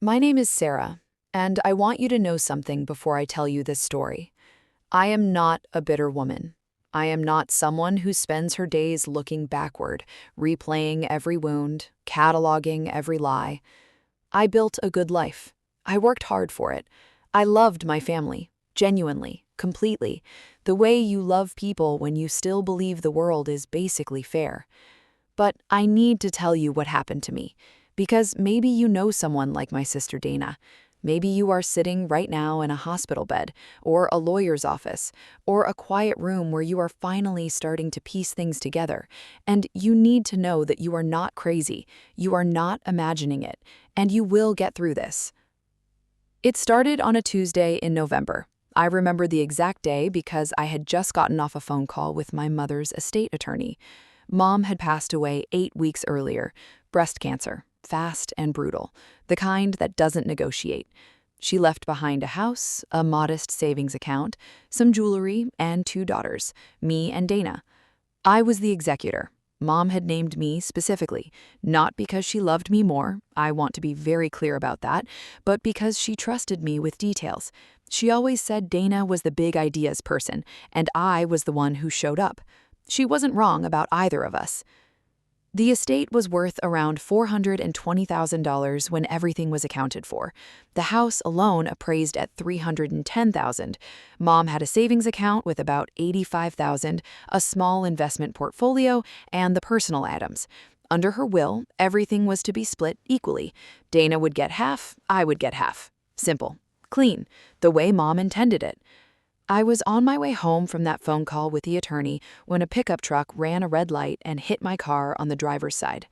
My name is Sarah, and I want you to know something before I tell you this story. I am not a bitter woman. I am not someone who spends her days looking backward, replaying every wound, cataloging every lie. I built a good life. I worked hard for it. I loved my family, genuinely, completely, the way you love people when you still believe the world is basically fair. But I need to tell you what happened to me, because maybe you know someone like my sister Dana. Maybe you are sitting right now in a hospital bed, or a lawyer's office, or a quiet room where you are finally starting to piece things together, and you need to know that you are not crazy, you are not imagining it, and you will get through this. It started on a Tuesday in November. I remember the exact day because I had just gotten off a phone call with my mother's estate attorney. Mom had passed away 8 weeks earlier, breast cancer, fast and brutal, the kind that doesn't negotiate. She left behind a house, a modest savings account, some jewelry, and 2 daughters, me and Dana. I was the executor. Mom had named me specifically, not because she loved me more, I want to be very clear about that, but because she trusted me with details. She always said Dana was the big ideas person, and I was the one who showed up. She wasn't wrong about either of us. The estate was worth around $420,000 when everything was accounted for. The house alone appraised at $310,000. Mom had a savings account with about $85,000, a small investment portfolio, and the personal items. Under her will, everything was to be split equally. Dana would get half, I would get half. Simple, clean, the way Mom intended it. I was on my way home from that phone call with the attorney when a pickup truck ran a red light and hit my car on the driver's side.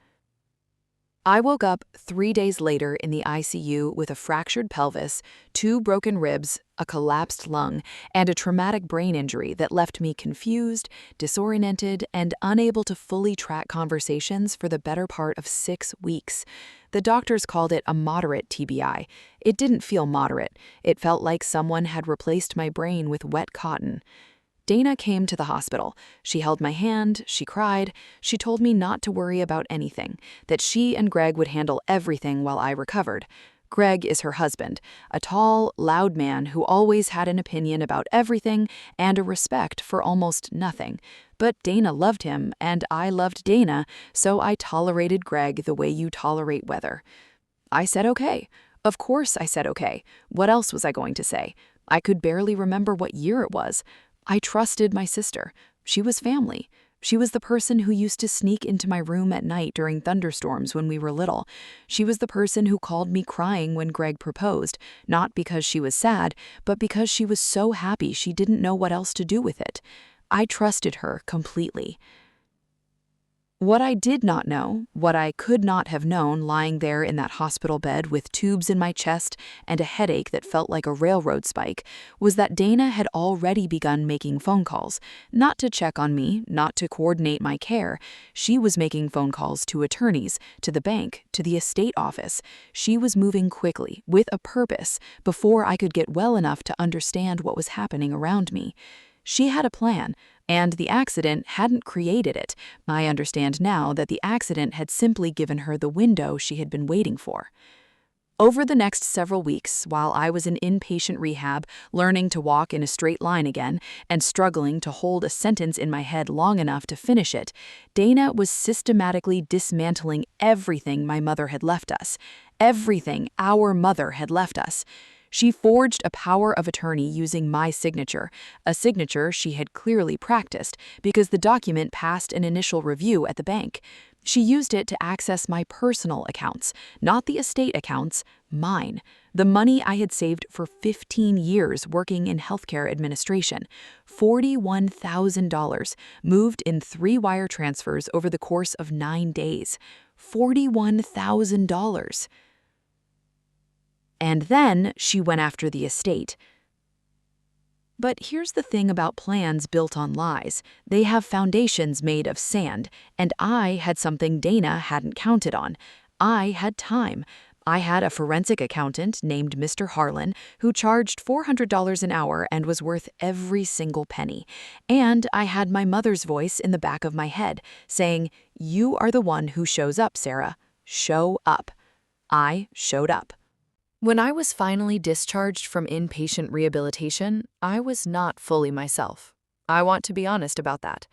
I woke up 3 days later in the ICU with a fractured pelvis, 2 broken ribs, a collapsed lung, and a traumatic brain injury that left me confused, disoriented, and unable to fully track conversations for the better part of 6 weeks. The doctors called it a moderate TBI. It didn't feel moderate. It felt like someone had replaced my brain with wet cotton. Dana came to the hospital. She held my hand, she cried, she told me not to worry about anything, that she and Greg would handle everything while I recovered. Greg is her husband, a tall, loud man who always had an opinion about everything and a respect for almost nothing. But Dana loved him, and I loved Dana, so I tolerated Greg the way you tolerate weather. I said okay. Of course I said okay. What else was I going to say? I could barely remember what year it was. I trusted my sister. She was family. She was the person who used to sneak into my room at night during thunderstorms when we were little. She was the person who called me crying when Greg proposed, not because she was sad, but because she was so happy she didn't know what else to do with it. I trusted her completely. What I did not know, what I could not have known lying there in that hospital bed with tubes in my chest and a headache that felt like a railroad spike, was that Dana had already begun making phone calls, not to check on me, not to coordinate my care. She was making phone calls to attorneys, to the bank, to the estate office. She was moving quickly, with a purpose, before I could get well enough to understand what was happening around me. She had a plan, and the accident hadn't created it. I understand now that the accident had simply given her the window she had been waiting for. Over the next several weeks, while I was in inpatient rehab, learning to walk in a straight line again, and struggling to hold a sentence in my head long enough to finish it, Dana was systematically dismantling everything my mother had left us. Everything our mother had left us. She forged a power of attorney using my signature, a signature she had clearly practiced because the document passed an initial review at the bank. She used it to access my personal accounts, not the estate accounts, mine, the money I had saved for 15 years working in healthcare administration. $41,000, moved in 3 wire transfers over the course of 9 days. $41,000. And then she went after the estate. But here's the thing about plans built on lies. They have foundations made of sand, and I had something Dana hadn't counted on. I had time. I had a forensic accountant named Mr. Harlan who charged $400 an hour and was worth every single penny. And I had my mother's voice in the back of my head saying, "You are the one who shows up, Sarah. Show up." I showed up. When I was finally discharged from inpatient rehabilitation, I was not fully myself. I want to be honest about that.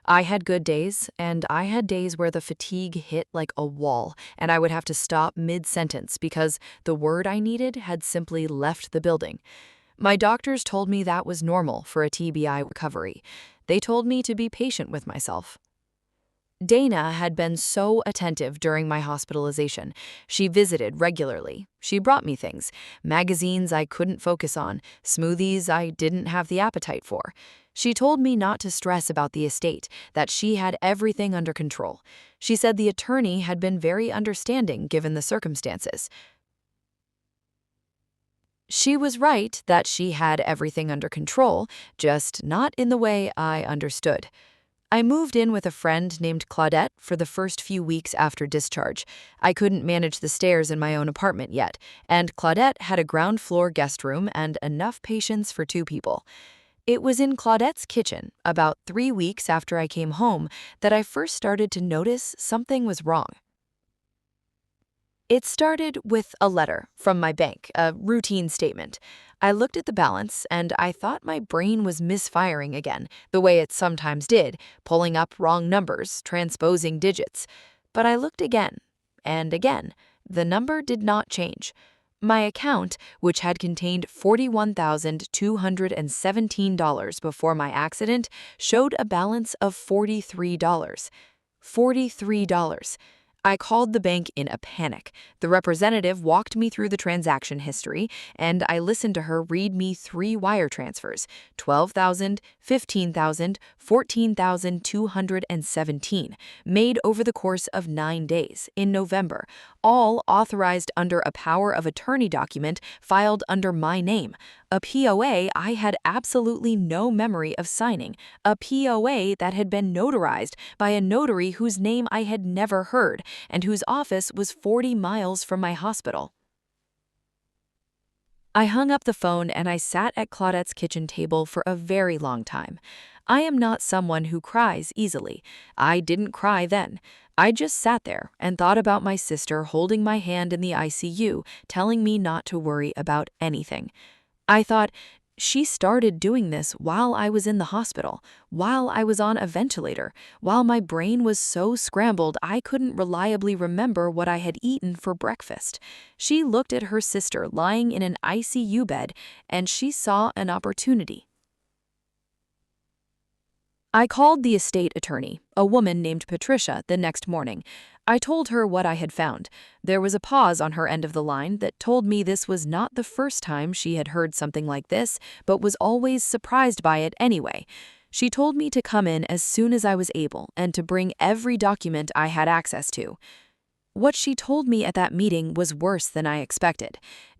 I had good days, and I had days where the fatigue hit like a wall, and I would have to stop mid-sentence because the word I needed had simply left the building. My doctors told me that was normal for a TBI recovery. They told me to be patient with myself. Dana had been so attentive during my hospitalization. She visited regularly. She brought me things, magazines I couldn't focus on, smoothies I didn't have the appetite for. She told me not to stress about the estate, that she had everything under control. She said the attorney had been very understanding given the circumstances. She was right that she had everything under control, just not in the way I understood. I moved in with a friend named Claudette for the first few weeks after discharge. I couldn't manage the stairs in my own apartment yet, and Claudette had a ground floor guest room and enough patients for 2 people. It was in Claudette's kitchen, about 3 weeks after I came home, that I first started to notice something was wrong. It started with a letter from my bank, a routine statement. I looked at the balance and I thought my brain was misfiring again, the way it sometimes did, pulling up wrong numbers, transposing digits. But I looked again and again. The number did not change. My account, which had contained $41,217 before my accident, showed a balance of $43. $43. I called the bank in a panic. The representative walked me through the transaction history, and I listened to her read me 3 wire transfers, 12,000, 15,000, 14,217, made over the course of 9 days in November, all authorized under a power of attorney document filed under my name. A POA I had absolutely no memory of signing, a POA that had been notarized by a notary whose name I had never heard and whose office was 40 miles from my hospital. I hung up the phone and I sat at Claudette's kitchen table for a very long time. I am not someone who cries easily. I didn't cry then. I just sat there and thought about my sister holding my hand in the ICU, telling me not to worry about anything. I thought, she started doing this while I was in the hospital, while I was on a ventilator, while my brain was so scrambled I couldn't reliably remember what I had eaten for breakfast. She looked at her sister lying in an ICU bed, and she saw an opportunity. I called the estate attorney, a woman named Patricia, the next morning. I told her what I had found. There was a pause on her end of the line that told me this was not the first time she had heard something like this, but was always surprised by it anyway. She told me to come in as soon as I was able and to bring every document I had access to. What she told me at that meeting was worse than I expected.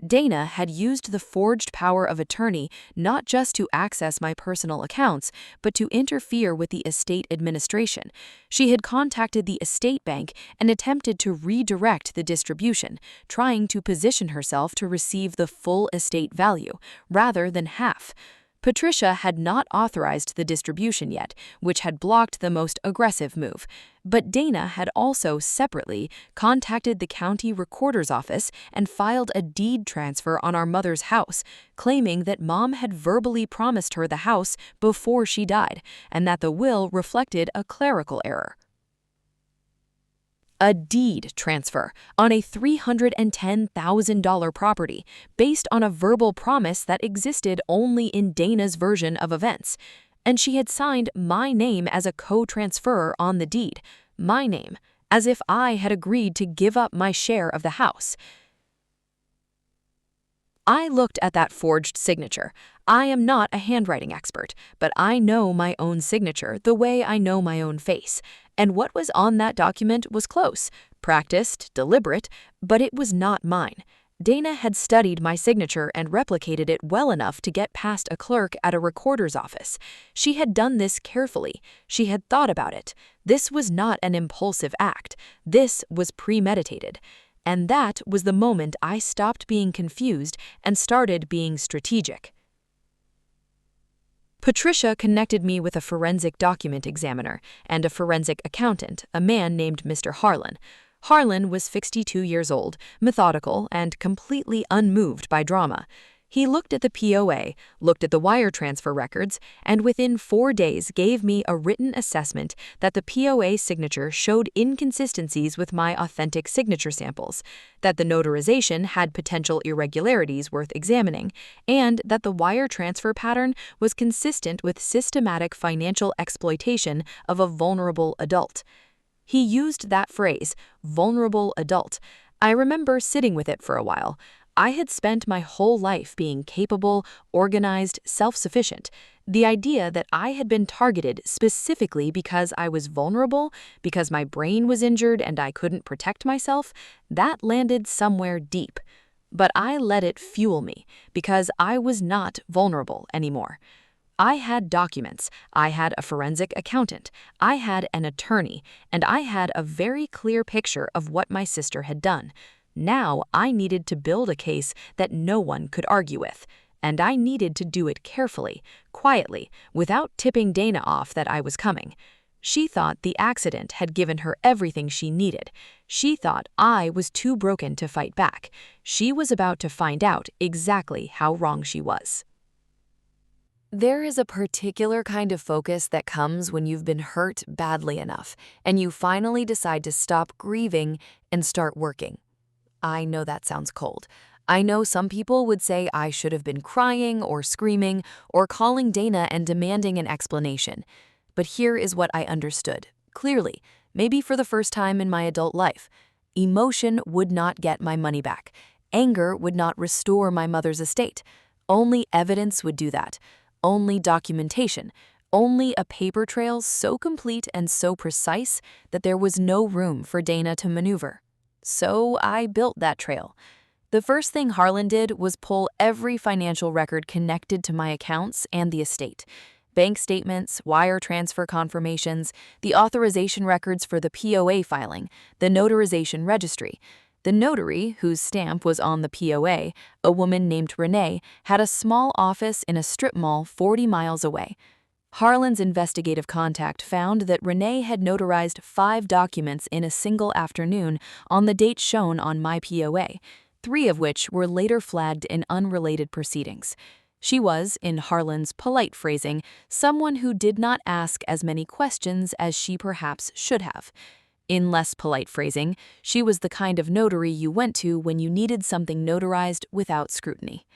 Dana had used the forged power of attorney not just to access my personal accounts, but to interfere with the estate administration. She had contacted the estate bank and attempted to redirect the distribution, trying to position herself to receive the full estate value, rather than half. Patricia had not authorized the distribution yet, which had blocked the most aggressive move. But Dana had also separately contacted the county recorder's office and filed a deed transfer on our mother's house, claiming that Mom had verbally promised her the house before she died, and that the will reflected a clerical error. A deed transfer on a $310,000 property based on a verbal promise that existed only in Dana's version of events. And she had signed my name as a co-transferor on the deed, my name, as if I had agreed to give up my share of the house. I looked at that forged signature. I am not a handwriting expert, but I know my own signature the way I know my own face. And what was on that document was close, practiced, deliberate, but it was not mine. Dana had studied my signature and replicated it well enough to get past a clerk at a recorder's office. She had done this carefully. She had thought about it. This was not an impulsive act. This was premeditated. And that was the moment I stopped being confused and started being strategic. Patricia connected me with a forensic document examiner and a forensic accountant, a man named Mr. Harlan. Harlan was 62 years old, methodical, and completely unmoved by drama. He looked at the POA, looked at the wire transfer records, and within 4 days gave me a written assessment that the POA signature showed inconsistencies with my authentic signature samples, that the notarization had potential irregularities worth examining, and that the wire transfer pattern was consistent with systematic financial exploitation of a vulnerable adult. He used that phrase, vulnerable adult. I remember sitting with it for a while. I had spent my whole life being capable, organized, self-sufficient. The idea that I had been targeted specifically because I was vulnerable, because my brain was injured and I couldn't protect myself, that landed somewhere deep. But I let it fuel me, because I was not vulnerable anymore. I had documents, I had a forensic accountant, I had an attorney, and I had a very clear picture of what my sister had done. Now I needed to build a case that no one could argue with, and I needed to do it carefully, quietly, without tipping Dana off that I was coming. She thought the accident had given her everything she needed. She thought I was too broken to fight back. She was about to find out exactly how wrong she was. There is a particular kind of focus that comes when you've been hurt badly enough, and you finally decide to stop grieving and start working. I know that sounds cold. I know some people would say I should have been crying or screaming or calling Dana and demanding an explanation. But here is what I understood, clearly, maybe for the first time in my adult life. Emotion would not get my money back. Anger would not restore my mother's estate. Only evidence would do that. Only documentation. Only a paper trail so complete and so precise that there was no room for Dana to maneuver. So I built that trail. The first thing Harlan did was pull every financial record connected to my accounts and the estate. Bank statements, wire transfer confirmations, the authorization records for the POA filing, the notarization registry. The notary, whose stamp was on the POA, a woman named Renee, had a small office in a strip mall 40 miles away. Harlan's investigative contact found that Renee had notarized 5 documents in a single afternoon on the date shown on my POA, 3 of which were later flagged in unrelated proceedings. She was, in Harlan's polite phrasing, someone who did not ask as many questions as she perhaps should have. In less polite phrasing, she was the kind of notary you went to when you needed something notarized without scrutiny.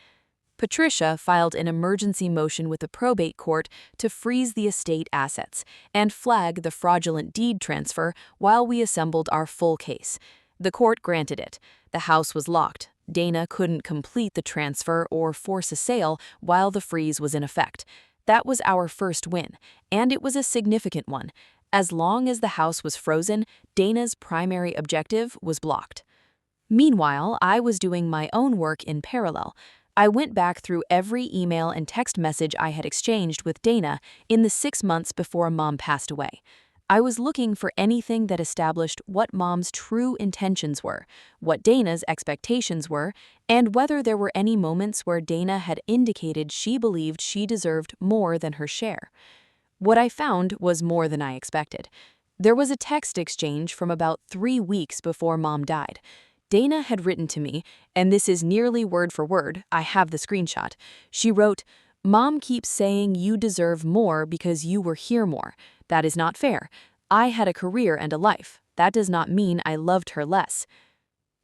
Patricia filed an emergency motion with the probate court to freeze the estate assets and flag the fraudulent deed transfer while we assembled our full case. The court granted it. The house was locked. Dana couldn't complete the transfer or force a sale while the freeze was in effect. That was our first win, and it was a significant one. As long as the house was frozen, Dana's primary objective was blocked. Meanwhile, I was doing my own work in parallel. I went back through every email and text message I had exchanged with Dana in the 6 months before Mom passed away. I was looking for anything that established what Mom's true intentions were, what Dana's expectations were, and whether there were any moments where Dana had indicated she believed she deserved more than her share. What I found was more than I expected. There was a text exchange from about 3 weeks before Mom died. Dana had written to me, and this is nearly word for word, I have the screenshot. She wrote, "Mom keeps saying you deserve more because you were here more. That is not fair. I had a career and a life. That does not mean I loved her less."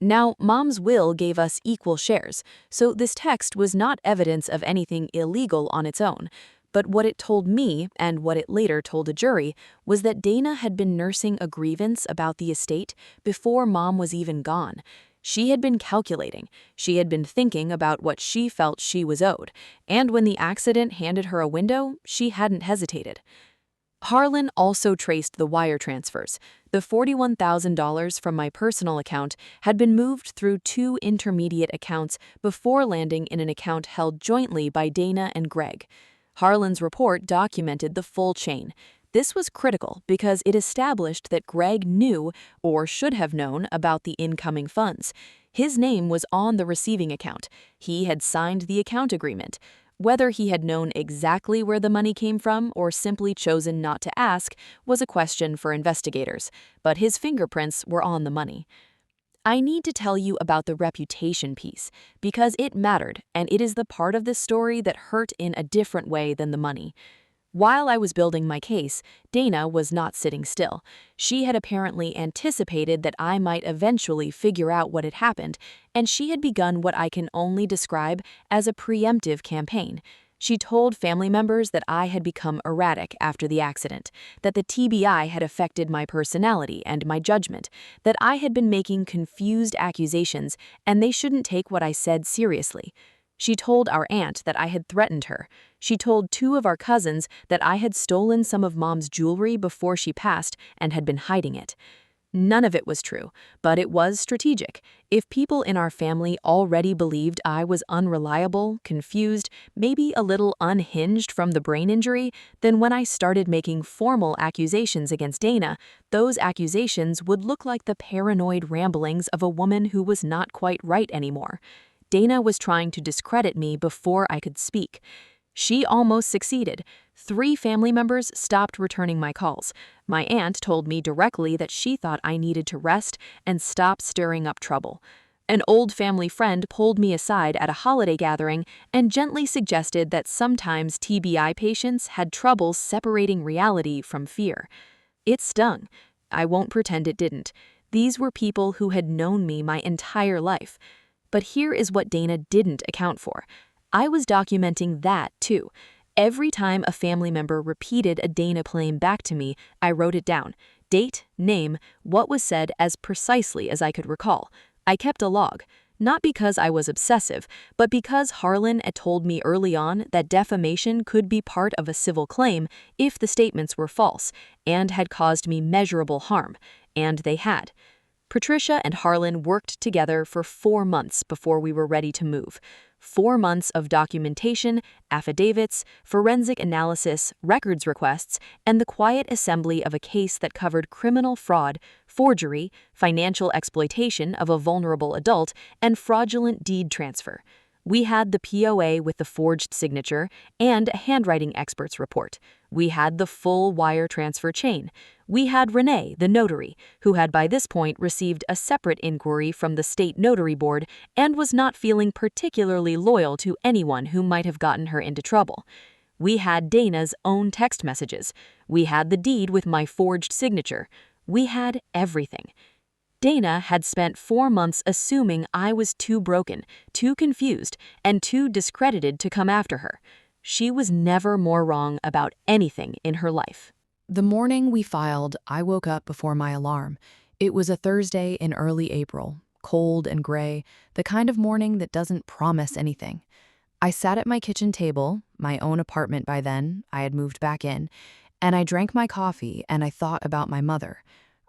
Now, Mom's will gave us equal shares, so this text was not evidence of anything illegal on its own. But what it told me, and what it later told a jury, was that Dana had been nursing a grievance about the estate before Mom was even gone. She had been calculating, she had been thinking about what she felt she was owed, and when the accident handed her a window, she hadn't hesitated. Harlan also traced the wire transfers. The $41,000 from my personal account had been moved through 2 intermediate accounts before landing in an account held jointly by Dana and Greg. Harlan's report documented the full chain. This was critical because it established that Greg knew, or should have known, about the incoming funds. His name was on the receiving account. He had signed the account agreement. Whether he had known exactly where the money came from or simply chosen not to ask was a question for investigators, but his fingerprints were on the money. I need to tell you about the reputation piece because it mattered, and it is the part of this story that hurt in a different way than the money. While I was building my case, Dana was not sitting still. She had apparently anticipated that I might eventually figure out what had happened, and she had begun what I can only describe as a preemptive campaign. She told family members that I had become erratic after the accident, that the TBI had affected my personality and my judgment, that I had been making confused accusations and they shouldn't take what I said seriously. She told our aunt that I had threatened her. She told two of our cousins that I had stolen some of Mom's jewelry before she passed and had been hiding it. None of it was true, but it was strategic. If people in our family already believed I was unreliable, confused, maybe a little unhinged from the brain injury, then when I started making formal accusations against Dana, those accusations would look like the paranoid ramblings of a woman who was not quite right anymore. Dana was trying to discredit me before I could speak. She almost succeeded. 3 family members stopped returning my calls. My aunt told me directly that she thought I needed to rest and stop stirring up trouble. An old family friend pulled me aside at a holiday gathering and gently suggested that sometimes TBI patients had trouble separating reality from fear. It stung. I won't pretend it didn't. These were people who had known me my entire life. But here is what Dana didn't account for. I was documenting that, too. Every time a family member repeated a Dana claim back to me, I wrote it down. Date, name, what was said as precisely as I could recall. I kept a log. Not because I was obsessive, but because Harlan had told me early on that defamation could be part of a civil claim if the statements were false, and had caused me measurable harm. And they had. Patricia and Harlan worked together for 4 months before we were ready to move. 4 months of documentation, affidavits, forensic analysis, records requests, and the quiet assembly of a case that covered criminal fraud, forgery, financial exploitation of a vulnerable adult, and fraudulent deed transfer. We had the POA with the forged signature and a handwriting expert's report. We had the full wire transfer chain. We had Renee, the notary, who had by this point received a separate inquiry from the state notary board and was not feeling particularly loyal to anyone who might have gotten her into trouble. We had Dana's own text messages. We had the deed with my forged signature. We had everything. Dana had spent 4 months assuming I was too broken, too confused, and too discredited to come after her. She was never more wrong about anything in her life. The morning we filed, I woke up before my alarm. It was a Thursday in early April, cold and gray, the kind of morning that doesn't promise anything. I sat at my kitchen table, my own apartment by then, I had moved back in, and I drank my coffee and I thought about my mother.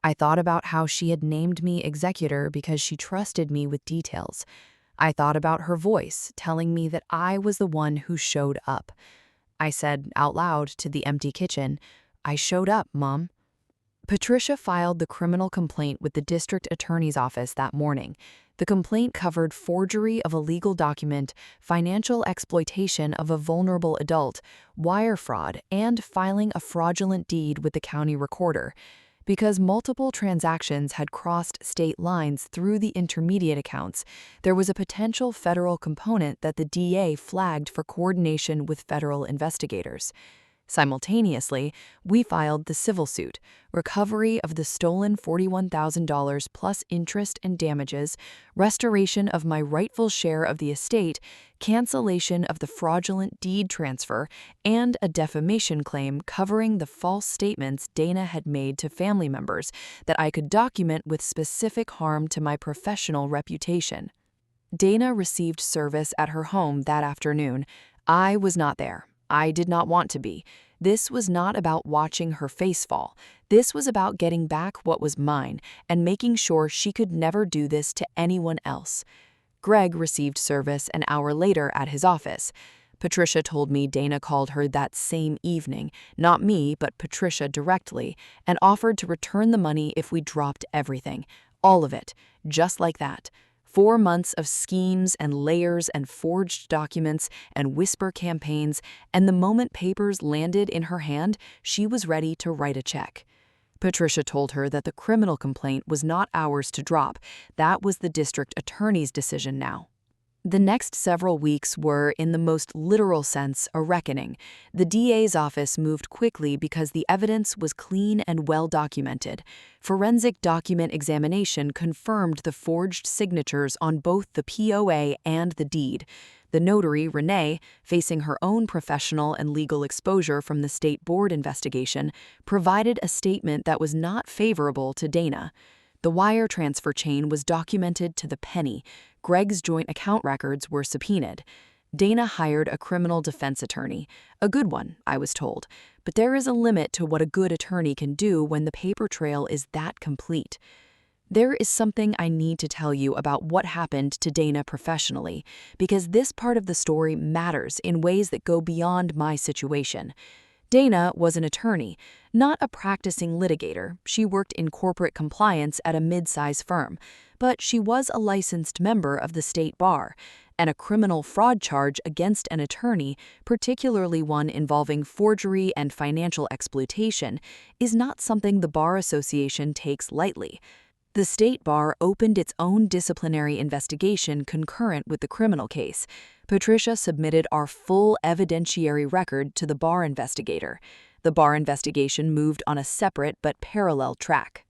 I thought about how she had named me executor because she trusted me with details. I thought about her voice telling me that I was the one who showed up. I said out loud to the empty kitchen, "I showed up, Mom." Patricia filed the criminal complaint with the district attorney's office that morning. The complaint covered forgery of a legal document, financial exploitation of a vulnerable adult, wire fraud, and filing a fraudulent deed with the county recorder. Because multiple transactions had crossed state lines through the intermediate accounts, there was a potential federal component that the DA flagged for coordination with federal investigators. Simultaneously, we filed the civil suit, recovery of the stolen $41,000 plus interest and damages, restoration of my rightful share of the estate, cancellation of the fraudulent deed transfer, and a defamation claim covering the false statements Dana had made to family members that I could document with specific harm to my professional reputation. Dana received service at her home that afternoon. I was not there. I did not want to be. This was not about watching her face fall. This was about getting back what was mine and making sure she could never do this to anyone else. Greg received service an hour later at his office. Patricia told me Dana called her that same evening, not me, but Patricia directly, and offered to return the money if we dropped everything. All of it, just like that. 4 months of schemes and layers and forged documents and whisper campaigns, and the moment papers landed in her hand, she was ready to write a check. Patricia told her that the criminal complaint was not ours to drop. That was the district attorney's decision now. The next several weeks were, in the most literal sense, a reckoning. The DA's office moved quickly because the evidence was clean and well documented. Forensic document examination confirmed the forged signatures on both the POA and the deed. The notary, Renee, facing her own professional and legal exposure from the state board investigation, provided a statement that was not favorable to Dana. The wire transfer chain was documented to the penny. Greg's joint account records were subpoenaed. Dana hired a criminal defense attorney. A good one, I was told. But there is a limit to what a good attorney can do when the paper trail is that complete. There is something I need to tell you about what happened to Dana professionally, because this part of the story matters in ways that go beyond my situation. Dana was an attorney, not a practicing litigator. She worked in corporate compliance at a mid-size firm, but she was a licensed member of the state bar, and a criminal fraud charge against an attorney, particularly one involving forgery and financial exploitation, is not something the Bar Association takes lightly. The state bar opened its own disciplinary investigation concurrent with the criminal case. Patricia submitted our full evidentiary record to the bar investigator. The bar investigation moved on a separate but parallel track.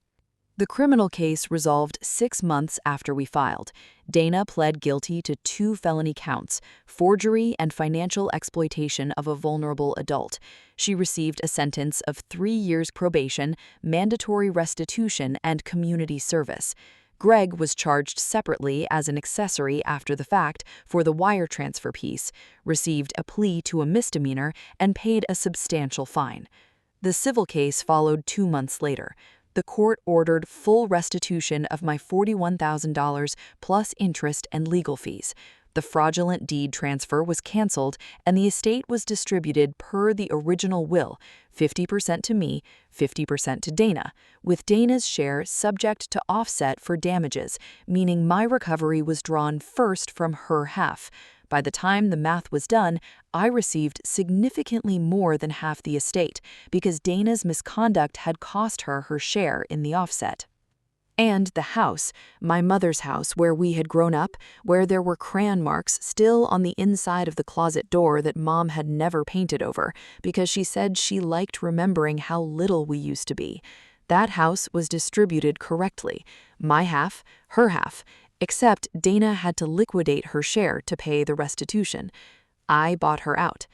The criminal case resolved 6 months after we filed. Dana pled guilty to 2 felony counts, forgery and financial exploitation of a vulnerable adult. She received a sentence of 3 years probation, mandatory restitution, and community service. Greg was charged separately as an accessory after the fact for the wire transfer piece, received a plea to a misdemeanor, and paid a substantial fine. The civil case followed 2 months later. The court ordered full restitution of my $41,000 plus interest and legal fees. The fraudulent deed transfer was canceled, and the estate was distributed per the original will, 50% to me, 50% to Dana, with Dana's share subject to offset for damages, meaning my recovery was drawn first from her half. By the time the math was done, I received significantly more than half the estate because Dana's misconduct had cost her her share in the offset. And the house, my mother's house where we had grown up, where there were crayon marks still on the inside of the closet door that Mom had never painted over because she said she liked remembering how little we used to be. That house was distributed correctly, my half, her half, except Dana had to liquidate her share to pay the restitution. I bought her out.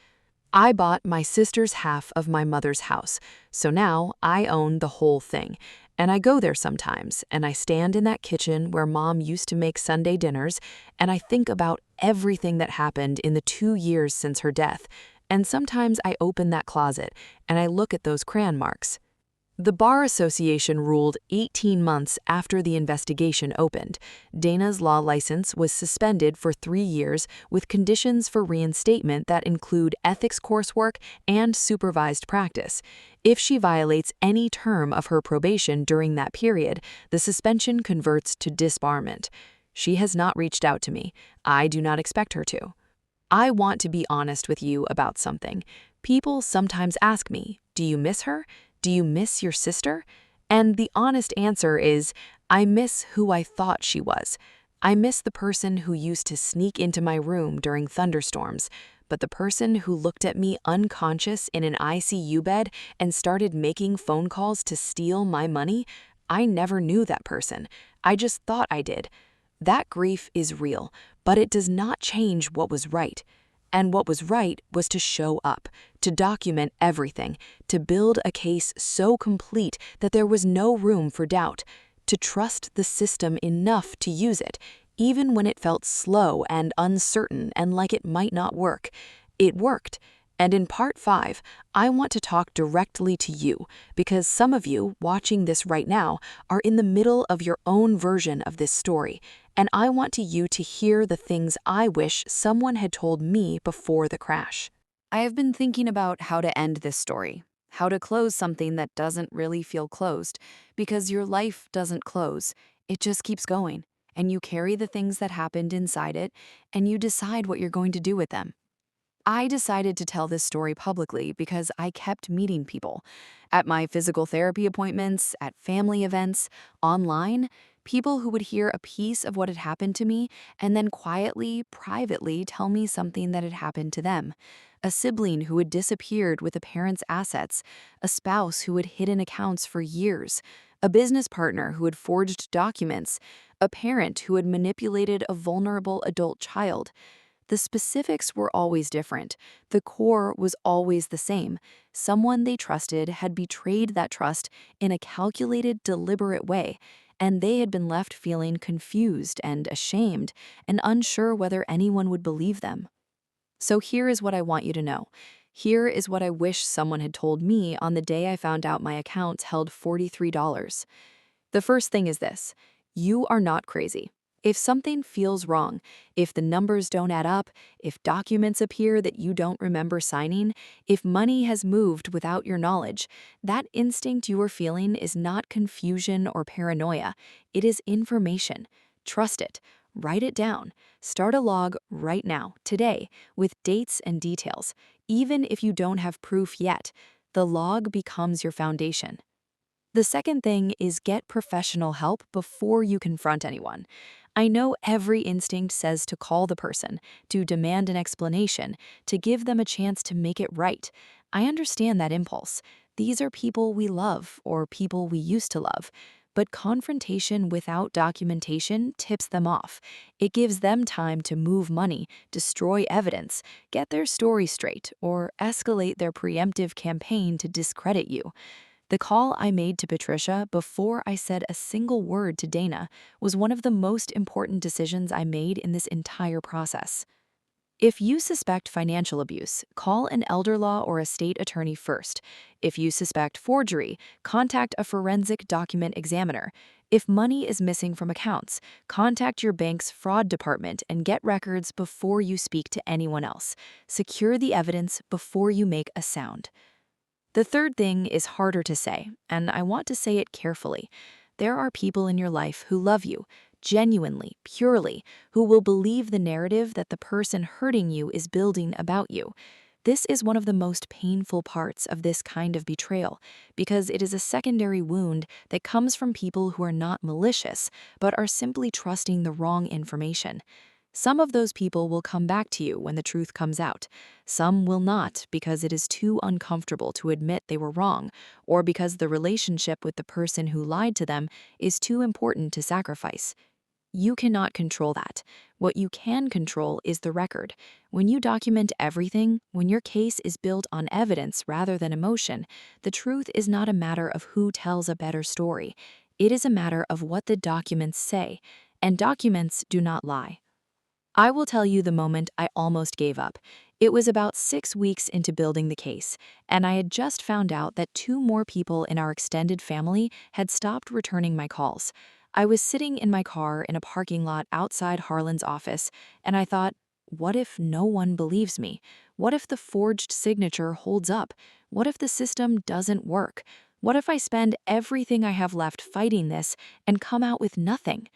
I bought my sister's half of my mother's house, so now I own the whole thing. And I go there sometimes, and I stand in that kitchen where Mom used to make Sunday dinners, and I think about everything that happened in the 2 years since her death. And sometimes I open that closet, and I look at those crayon marks. The Bar Association ruled 18 months after the investigation opened. Dana's law license was suspended for 3 years with conditions for reinstatement that include ethics coursework and supervised practice. If she violates any term of her probation during that period, the suspension converts to disbarment. She has not reached out to me. I do not expect her to. I want to be honest with you about something. People sometimes ask me, "Do you miss her? Do you miss your sister?" And the honest answer is, I miss who I thought she was. I miss the person who used to sneak into my room during thunderstorms, but the person who looked at me unconscious in an ICU bed and started making phone calls to steal my money, I never knew that person. I just thought I did. That grief is real, but it does not change what was right. And what was right was to show up, to document everything, to build a case so complete that there was no room for doubt, to trust the system enough to use it, even when it felt slow and uncertain and like it might not work. It worked. And in Part 5, I want to talk directly to you because some of you watching this right now are in the middle of your own version of this story, and I want you to hear the things I wish someone had told me before the crash. I have been thinking about how to end this story, how to close something that doesn't really feel closed, because your life doesn't close, it just keeps going. and you carry the things that happened inside it, and you decide what you're going to do with them. I decided to tell this story publicly because I kept meeting people. At my physical therapy appointments, at family events, online, people who would hear a piece of what had happened to me and then quietly, privately tell me something that had happened to them. A sibling who had disappeared with a parent's assets, a spouse who had hidden accounts for years, a business partner who had forged documents, a parent who had manipulated a vulnerable adult child. The specifics were always different. The core was always the same. Someone they trusted had betrayed that trust in a calculated, deliberate way, and they had been left feeling confused and ashamed and unsure whether anyone would believe them. So here is what I want you to know. Here is what I wish someone had told me on the day I found out my account held $43. The first thing is this: you are not crazy. If something feels wrong, if the numbers don't add up, if documents appear that you don't remember signing, if money has moved without your knowledge, that instinct you are feeling is not confusion or paranoia. It is information. Trust it. Write it down. Start a log right now, today, with dates and details. Even if you don't have proof yet, the log becomes your foundation. The second thing is get professional help before you confront anyone. I know every instinct says to call the person, to demand an explanation, to give them a chance to make it right. I understand that impulse. These are people we love or people we used to love. But confrontation without documentation tips them off. It gives them time to move money, destroy evidence, get their story straight, or escalate their preemptive campaign to discredit you. The call I made to Patricia before I said a single word to Dana was one of the most important decisions I made in this entire process. If you suspect financial abuse, call an elder law or estate attorney first. If you suspect forgery, contact a forensic document examiner. If money is missing from accounts, contact your bank's fraud department and get records before you speak to anyone else. Secure the evidence before you make a sound. The third thing is harder to say, and I want to say it carefully. There are people in your life who love you, genuinely, purely, who will believe the narrative that the person hurting you is building about you. This is one of the most painful parts of this kind of betrayal, because it is a secondary wound that comes from people who are not malicious, but are simply trusting the wrong information. Some of those people will come back to you when the truth comes out. Some will not because it is too uncomfortable to admit they were wrong, or because the relationship with the person who lied to them is too important to sacrifice. You cannot control that. What you can control is the record. When you document everything, when your case is built on evidence rather than emotion, the truth is not a matter of who tells a better story. It is a matter of what the documents say, and documents do not lie. I will tell you the moment I almost gave up. It was about 6 weeks into building the case, and I had just found out that 2 more people in our extended family had stopped returning my calls. I was sitting in my car in a parking lot outside Harlan's office, and I thought, what if no one believes me? What if the forged signature holds up? What if the system doesn't work? What if I spend everything I have left fighting this and come out with nothing?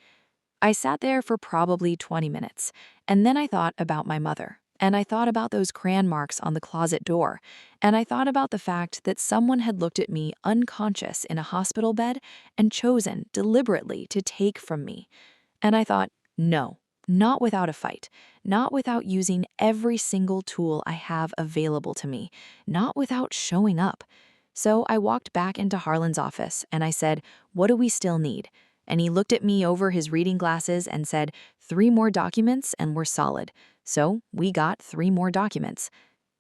I sat there for probably 20 minutes, and then I thought about my mother, and I thought about those crayon marks on the closet door, and I thought about the fact that someone had looked at me unconscious in a hospital bed and chosen deliberately to take from me. And I thought, no, not without a fight, not without using every single tool I have available to me, not without showing up. So I walked back into Harlan's office and I said, what do we still need? And he looked at me over his reading glasses and said, 3 more documents and we're solid. So we got 3 more documents.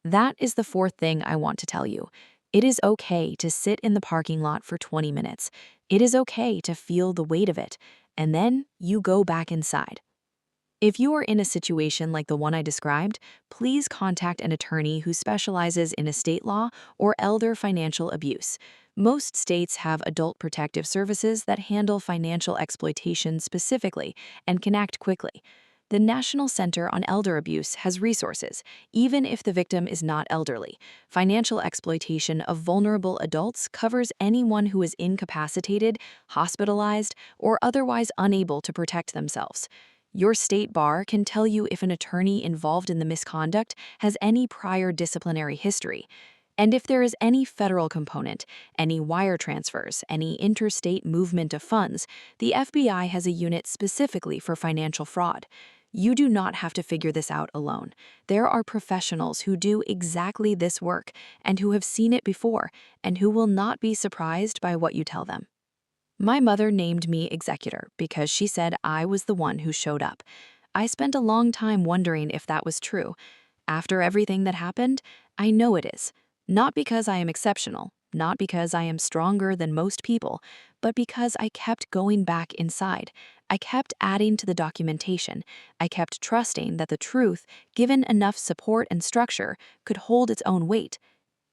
That is the fourth thing I want to tell you. It is okay to sit in the parking lot for 20 minutes. It is okay to feel the weight of it. And then you go back inside. If you are in a situation like the one I described, please contact an attorney who specializes in estate law or elder financial abuse. Most states have adult protective services that handle financial exploitation specifically and can act quickly. The National Center on Elder Abuse has resources, even if the victim is not elderly. Financial exploitation of vulnerable adults covers anyone who is incapacitated, hospitalized, or otherwise unable to protect themselves. Your state bar can tell you if an attorney involved in the misconduct has any prior disciplinary history. And if there is any federal component, any wire transfers, any interstate movement of funds, the FBI has a unit specifically for financial fraud. You do not have to figure this out alone. There are professionals who do exactly this work and who have seen it before and who will not be surprised by what you tell them. My mother named me executor because she said I was the one who showed up. I spent a long time wondering if that was true. After everything that happened, I know it is. Not because I am exceptional, not because I am stronger than most people, but because I kept going back inside. I kept adding to the documentation. I kept trusting that the truth, given enough support and structure, could hold its own weight.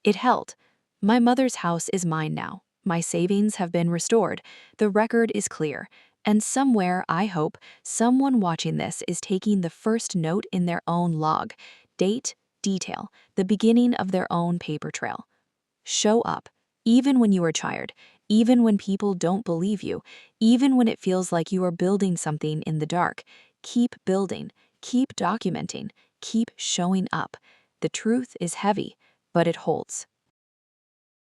It held. My mother's house is mine now. My savings have been restored. The record is clear. And somewhere, I hope, someone watching this is taking the first note in their own log. Date, detail, the beginning of their own paper trail. Show up, even when you are tired, even when people don't believe you, even when it feels like you are building something in the dark. Keep building, keep documenting, keep showing up. The truth is heavy, but it holds.